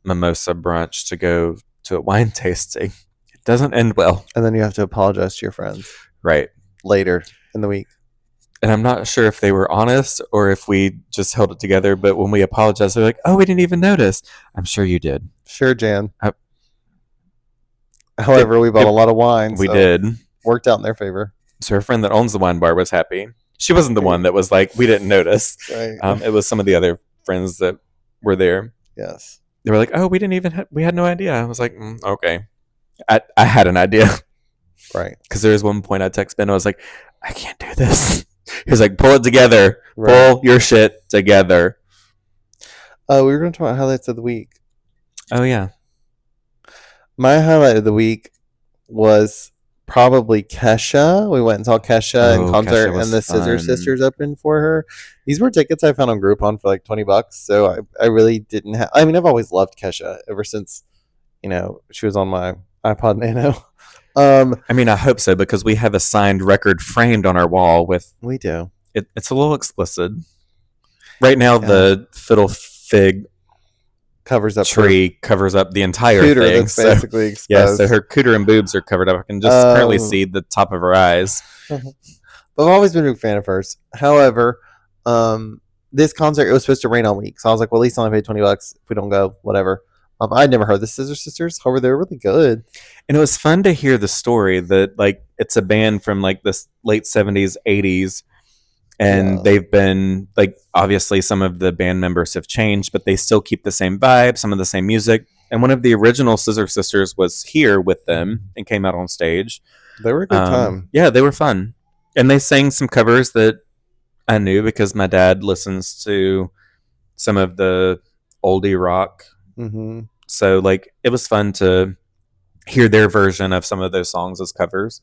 mimosa brunch to go to a wine tasting. It doesn't end well, And then you have to apologize to your friends right? later in the week. And I'm not sure if they were honest or if we just held it together. But when we apologized, they're like, "Oh, we didn't even notice." I'm sure you did. Sure, Jan. Uh, However, we bought a lot of wine, we so did. worked out in their favor. So her friend that owns the wine bar was happy. She wasn't the one that was like, "We didn't notice." Right. It was some of the other friends that were there. Yes. They were like, "Oh, we didn't even we had no idea." I was like, "Okay." I had an idea Right. because there was one point I texted Ben. I was like, "I can't do this." He was like, "Pull it together. Right. Pull your shit together." We were going to talk about highlights of the week. Oh yeah. My highlight of the week was probably Kesha. We went and saw Kesha in Oh, concert, Kesha was and the Scissor fun. Sisters opened for her. These were tickets I found on Groupon for like $20. So I really didn't have. I mean, I've always loved Kesha ever since she was on my iPod Nano. I mean, I hope so because we have a signed record framed on our wall with We do. it's a little explicit. Right now, Yeah. the fiddle fig Covers up tree covers up the her entire cooter thing. that's So basically exposed. yeah, so her cooter and boobs are covered up. I can just currently see the top of her eyes. But I've always been a big fan of hers. However, this concert, it was supposed to rain all week, so I was like, well, at least I'll only pay $20 if we don't go, whatever. I'd never heard the Scissor Sisters. However, they were really good. And it was fun to hear the story that like it's a band from like the late 70s, 80s. And Yeah. they've been like obviously some of the band members have changed, but they still keep the same vibe, some of the same music. And one of the original Scissor Sisters was here with them and came out on stage. They were a good time. Yeah, they were fun. And they sang some covers that I knew because my dad listens to some of the oldie rock. Mm-hmm. So like it was fun to hear their version of some of those songs as covers.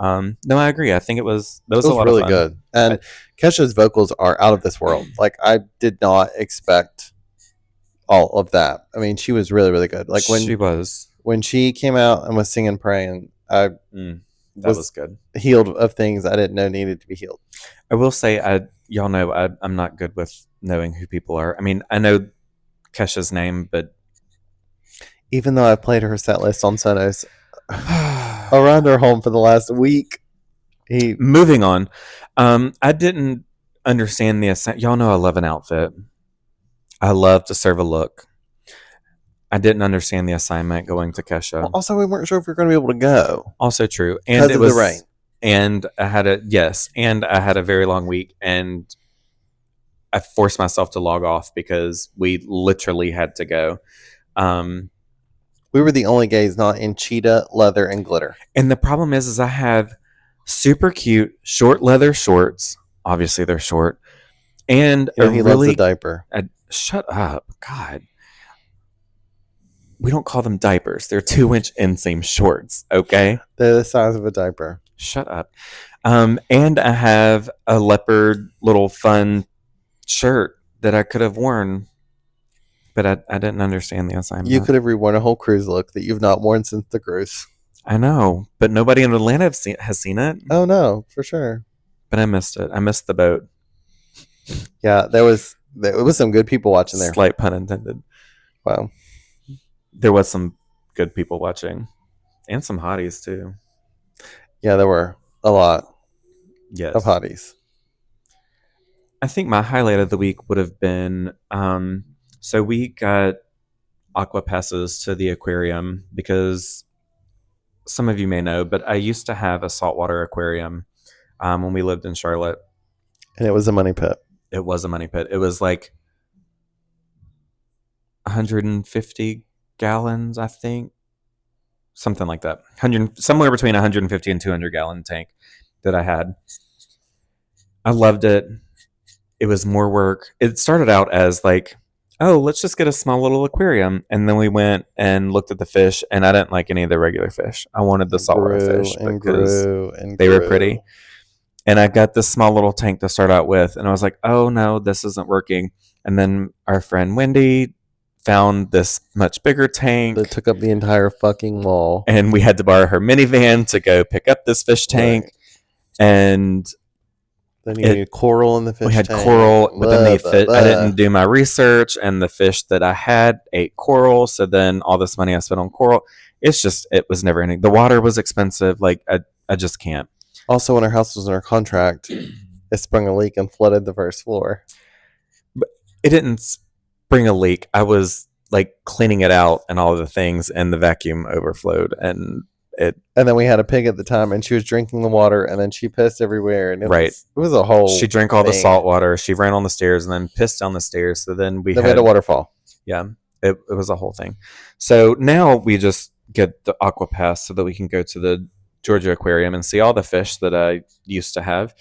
No, I agree. I think it was a lot really of fun. good. And Kesha's vocals are out of this world. Like, I did not expect all of that. I mean, she was really, really good. Like when she came out and was singing "Praying," that was good. Healed of things I didn't know needed to be healed. I will say, y'all know I'm not good with knowing who people are. I mean, I know Kesha's name, but even though I played her set list on Sonos around her home for the last week. Moving on. I didn't understand the y'all know I love an outfit. I love to serve a look. I didn't understand the assignment going to Kesha. Well, also, we weren't sure if we were going to be able to go. Also true, and it was the rain. And I had a very long week, and I forced myself to log off because we literally had to go. We were the only gays not in cheetah, leather, and glitter. And the problem is I have super cute short leather shorts. Obviously, they're short. And he loves the diaper. Shut up. God. We don't call them diapers. They're 2-inch inseam shorts, okay? They're the size of a diaper. Shut up. And I have a leopard little fun shirt that I could have worn, but I didn't understand the assignment. You could have reworn a whole cruise look that you've not worn since the cruise. I know, but nobody in Atlanta has seen it. Oh, no, for sure. But I missed it. I missed the boat. Yeah, there was some good people watching there. Slight pun intended. Wow. There was some good people watching and some hotties too. Yeah, there were a lot of Yes. hotties. I think my highlight of the week would have been so we got aqua passes to the aquarium because some of you may know, but I used to have a saltwater aquarium when we lived in Charlotte. And it was a money pit. It was a money pit. It was like 150 gallons, I think, something like that. 100, somewhere between 150 and 200-gallon tank that I had. I loved it. It was more work. It started out as like, oh, let's just get a small little aquarium. And then we went and looked at the fish, and I didn't like any of the regular fish. I wanted the It saltwater grew fish and because grew and they were grew. pretty. And I got this small little tank to start out with, and I was like, oh no, this isn't working. And then our friend Wendy found this much bigger tank, That took up the entire fucking wall. and we had to borrow her minivan to go pick up this fish tank. Right. And Then you need coral in the fish we had tank. coral, but then Blah, blah, I blah. didn't do my research, and the fish that I had ate coral. So then all this money I spent on coral, it was never ending. The water was expensive. Like I just can't. Also, when our house was under contract, it sprung a leak and flooded the first floor. But it didn't spring a leak. I was like cleaning it out and all of the things, and the vacuum overflowed, and it. And then we had a pig at the time, and she was drinking the water, and then she pissed everywhere, and Right. it was a whole. She drank all the thing. salt water. She ran on the stairs and then pissed down the stairs. So then we had a waterfall. Yeah, it was a whole thing. So now we just get the aqua pass so that we can go to the Georgia Aquarium and see all the fish that I used to have.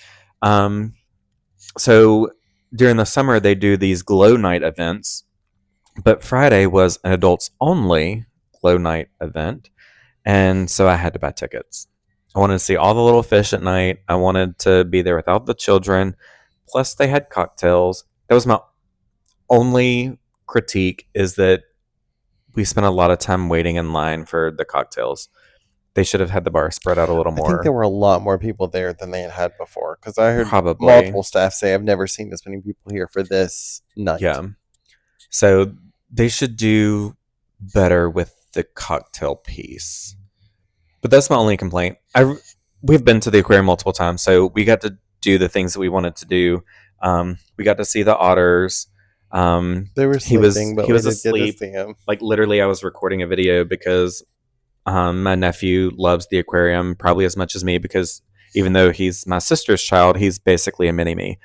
So during the summer they do these glow night events, but Friday was an adults only glow night event, and so I had to buy tickets. I wanted to see all the little fish at night. I wanted to be there without the children. Plus, they had cocktails. That was my only critique, is that we spent a lot of time waiting in line for the cocktails. They should have had the bar spread out a little more. I think there were a lot more people there than they had before, because I heard Probably. multiple staff say, I've never seen this many people here for this night. Yeah. So they should do better with the cocktail piece. But that's my only complaint. We've been to the aquarium multiple times, so we got to do the things that we wanted to do. We got to see the otters. They were sleeping, but he was we did get asleep. to see him. Like literally, I was recording a video because my nephew loves the aquarium probably as much as me, because even though he's my sister's child, he's basically a mini me.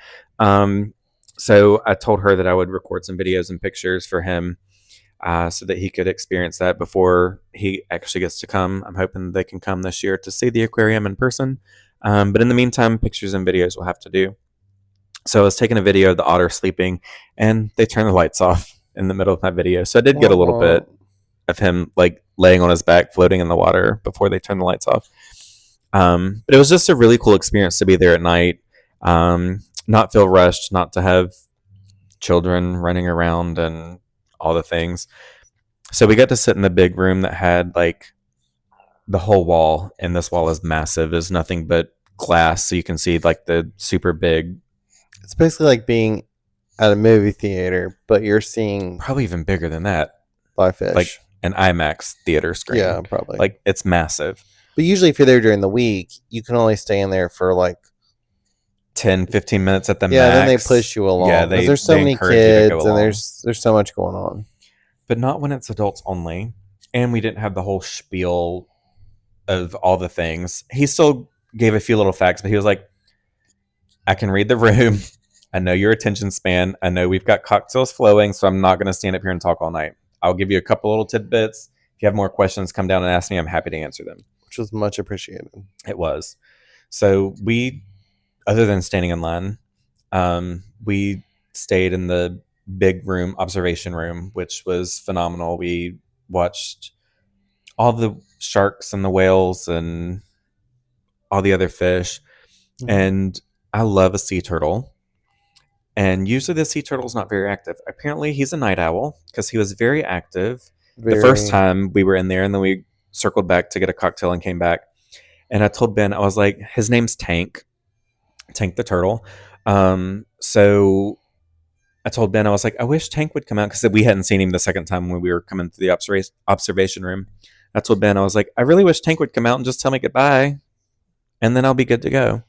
So I told her that I would record some videos and pictures for him so that he could experience that before he actually gets to come. I'm hoping they can come this year to see the aquarium in person. But in the meantime, pictures and videos we'll have to do. So I was taking a video of the otter sleeping, and they turned the lights off in the middle of my video. So I did get a little bit of him like laying on his back, floating in the water before they turned the lights off. But it was just a really cool experience to be there at night, not feel rushed, not to have children running around and all the things. So we got to sit in the big room that had like the whole wall, and this wall is massive. It's nothing but glass, so you can see like the super big. It's basically like being at a movie theater, but you're seeing Probably even bigger than that, live fish. like an IMAX theater screen. Yeah, probably. Like it's massive. But usually if you're there during the week, you can only stay in there for like 10, 15 minutes at the max. Yeah, then they push you along. Yeah, there's so they many encourage you to kids go and along. there's so much going on. But not when it's adults only. And we didn't have the whole spiel of all the things. He still gave a few little facts, but he was like, I can read the room. I know your attention span. I know we've got cocktails flowing, so I'm not going to stand up here and talk all night. I'll give you a couple little tidbits. If you have more questions, come down and ask me. I'm happy to answer them. Which was much appreciated. It was. So we, other than standing in line, we stayed in the big room, observation room, which was phenomenal. We watched all the sharks and the whales and all the other fish. Mm-hmm. And I love a sea turtle. And usually the sea turtle is not very active. Apparently he's a night owl, because he was very active the first time we were in there, and then we circled back to get a cocktail and came back. And I told Ben, I was like, his name's Tank the turtle. So I told Ben, I was like, I wish Tank would come out because we hadn't seen him the second time when we were coming through the observation room. I told Ben, I was like, I really wish Tank would come out and just tell me goodbye, and then I'll be good to go.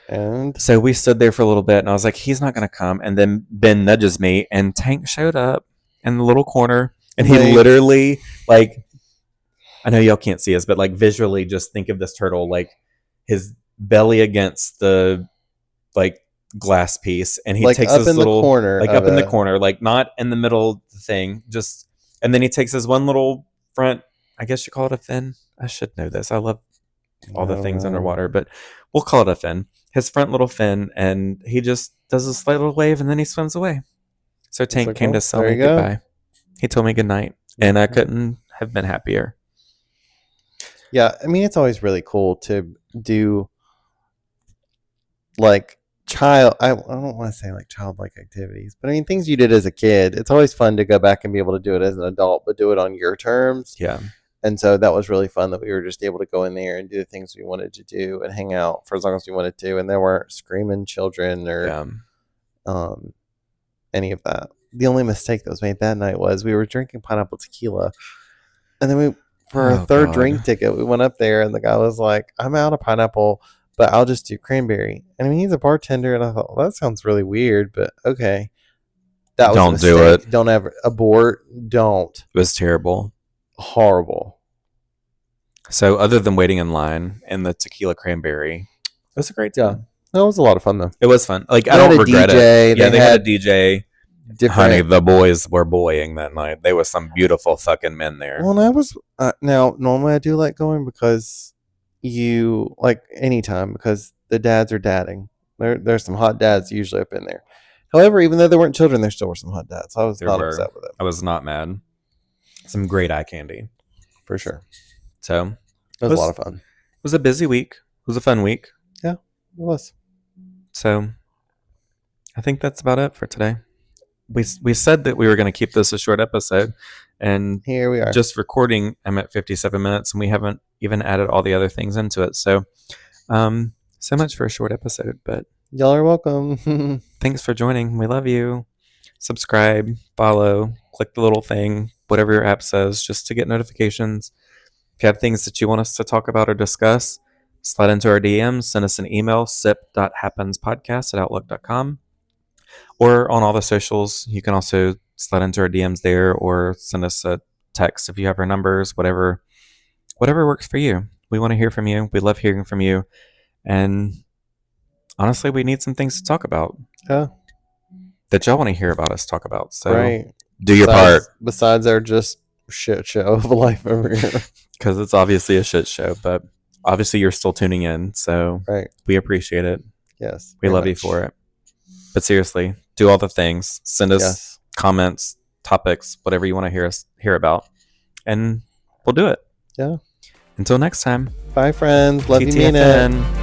And so we stood there for a little bit, and I was like, he's not going to come. And then Ben nudges me, and Tank showed up in the little corner, and he literally, like, I know y'all can't see us, but like visually, just think of this turtle, like his belly against the like glass piece, and he like takes up his in the little corner, like up in the corner, like not in the middle of the thing, just, and then he takes his one little front, I guess you call it a fin. I should know this. I love all the things underwater, but we'll call it a fin. His front little fin, and he just does a slight little wave, and then he swims away. So Tank came to tell me goodbye. He told me goodnight, and I couldn't have been happier. Yeah, I mean, it's always really cool to do like I don't want to say like childlike activities, but I mean things you did as a kid. It's always fun to go back and be able to do it as an adult, but do it on your terms. Yeah. And so that was really fun that we were just able to go in there and do the things we wanted to do and hang out for as long as we wanted to, and there weren't screaming children or any of that. The only mistake that was made that night was we were drinking pineapple tequila, and then for our third drink ticket, we went up there, and the guy was like, "I'm out of pineapple, but I'll just do cranberry." And I mean, he's a bartender, and I thought, well, that sounds really weird, but okay. That was a mistake. Do it. Don't ever abort. Don't. It was terrible. Horrible. So other than waiting in line and the tequila cranberry, it was a great time. Yeah. That was a lot of fun, though. It was fun. Like, I don't regret it. Yeah, they had a DJ. Honey, the boys were boying that night. There was some beautiful fucking men there. Well, and I was now normally I do like going because you like anytime because the dads are dadding. There's some hot dads usually up in there. However, even though there weren't children, there still were some hot dads. So I was not upset with it. I was not mad. Some great eye candy, for sure. So it was a lot of fun. It was a busy week. It was a fun week. Yeah, it was. So I think that's about it for today. We said that we were going to keep this a short episode, and here we are. Just recording, I'm at 57 minutes, and we haven't even added all the other things into it. So, so much for a short episode, but y'all are welcome. Thanks for joining. We love you. Subscribe, follow, click the little thing, whatever your app says, just to get notifications. If you have things that you want us to talk about or discuss, slide into our DMs, send us an email, Sip.HappensPodcast@outlook.com. Or on all the socials, you can also slide into our DMs there or send us a text if you have our numbers, whatever works for you. We want to hear from you. We love hearing from you. And honestly, we need some things to talk about. Yeah. That y'all want to hear about us talk about. So right. Do your part. Besides our just shit show of life over here. Because it's obviously a shit show, but obviously you're still tuning in. So we appreciate it. Yes. We love you for it. But seriously, do all the things. Send us comments, topics, whatever you want to hear about. And we'll do it. Yeah. Until next time. Bye, friends. Love you, Mina.